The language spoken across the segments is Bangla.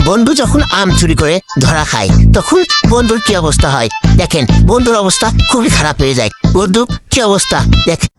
বন্ধু যখন আম চুরি করে ধরা খায় তখন বন্ধুর কি অবস্থা হয় দেখেন। বন্ধুর অবস্থা খুবই খারাপ হয়ে যায়। বন্ধু কি অবস্থা দেখেন।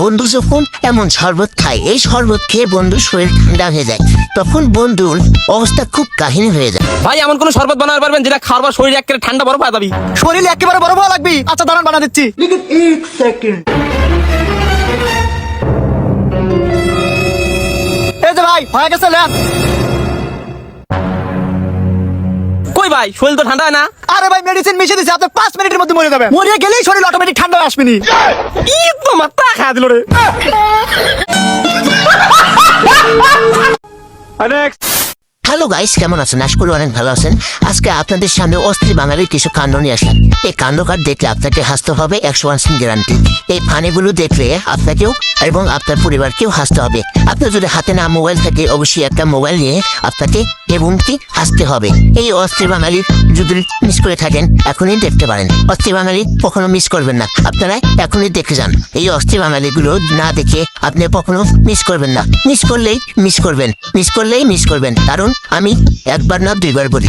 বন্ধু যখন এমন শরবত খায়, এই শরবত খেয়ে বন্ধুর শরীর ঠান্ডা হয়ে যায়, তখন বন্ধুর অবস্থা খুব কাহিনী হয়ে যায়। ভাই এমন কোন শরবত বানাতে পারবেন যেটা খাওয়ার শরীর একেবারে ঠান্ডা বরফ হয়ে যাবে? শরীর একেবারে বরফ হওয়া লাগবে। আচ্ছা দাঁড়ান বানা দিচ্ছি। এই যে ভাই হয়ে গেছে লেন। কই ভাই শরীর তো ঠান্ডা হয় না। আরে ভাই মেডিসিন মিশিয়ে দিছি, আপনি 5 মিনিটের মধ্যে মরে যাবেন। মরে গেলেই শরীর অটোমেটিক ঠান্ডা হয়ে আসবেনি। ই তো মাথা খা দিল রে। হ্যালো গাইস, কেমন আছেন? আশা করি অনেক ভালো আছেন। আজকে আপনাদের সামনে অস্থির বাঙালির কিছু কাণ্ড নিয়ে আসলাম। এই কাণ্ডকার দেখলে আপনাকে হাসতে হবে, 100% গ্যারান্টি। এই ফানিগুলো দেখলে আপনাকেও এবং আপনার পরিবারকেও হাসতে হবে। আপনার যদি হাতে না মোবাইল থাকে, অবশ্যই একটা মোবাইল নিয়ে আপনাকে এবং কি হাসতে হবে। এই অস্থির বাঙালি যদি মিস করে থাকেন, এখনই দেখতে পারেন। অস্থির বাঙালি কখনো মিস করবেন না, আপনারা এখনই দেখে যান। এই অস্থির বাঙালিগুলো না দেখে আপনি কখনো মিস করবেন না। মিস করলেই মিস করবেন। কারণ আমি একবার না দুইবার বলি,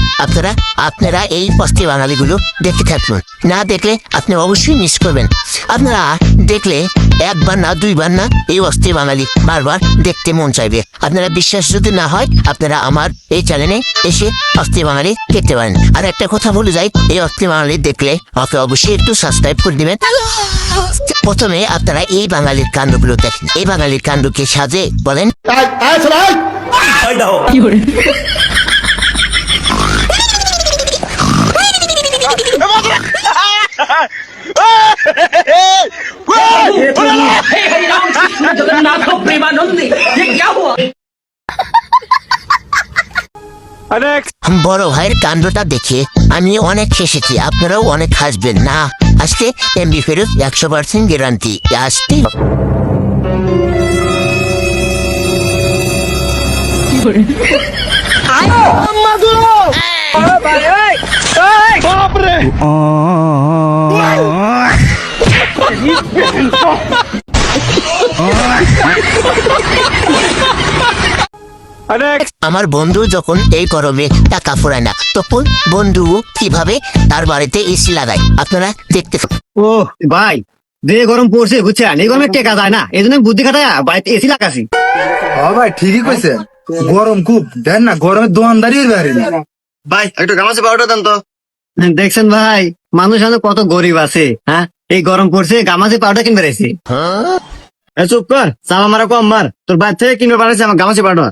আপনারা এই অস্থির বাঙালিগুলো দেখে থাকুন। না দেখলে আপনি অবশ্যই মিস করবেন। আপনারা দেখলে একবার না দুইবার না এই অস্থির বাঙালি বারবার দেখতে মন চাইবে। আপনারা বিশ্বাস যদি না হয়, আপনারা আমার এই চ্যানেলে এসে অস্থির বাঙালি দেখতে পারেন। আর একটা কথা বলে যাই, এই অস্থির বাঙালি দেখলে আমাকে অবশ্যই একটু সাবস্ক্রাইব করে দিবেন। প্রথমে আপনারা এই বাঙালির কাণ্ডগুলো দেখেন। এই বাঙালির কাণ্ডকে সাজে বলেন। বড় ভাইয়ের কাণ্ডটা দেখে আমি অনেক হেসেছি, আপনারাও অনেক হাসবেন। না আজকে এমবি ফেরত 100% গ্যারান্টি। আসতে আমার বন্ধু যখন এই গরমে টাকা ফুরায় না, তখন বন্ধু কিভাবে তার বাড়িতে এসি লাগায় আপনারা দেখতে। ও ভাই যে গরম পড়ছে বুঝছেন, এই গরমে টেকা যায় না, এই জন্য বুদ্ধি খাটায় বাড়িতে এসি লাগাছি। হ্যাঁ ভাই ঠিকই কইছে, গরম খুব। দেন না গরমে দোয়ানদারি বাইরে ভাই একটু গামাসি পাউডার দেন তো। দেখছেন ভাই মানুষ এখন কত গরিব আছে। হ্যাঁ এই গরম পড়ছে গামাসি পাউডার কিনবে রেছি। চুপ কর, চামা মারা কম মার, তোর বাদ থেকে কিনবে পাঠাচ্ছে আমার গামাসি পাউডার।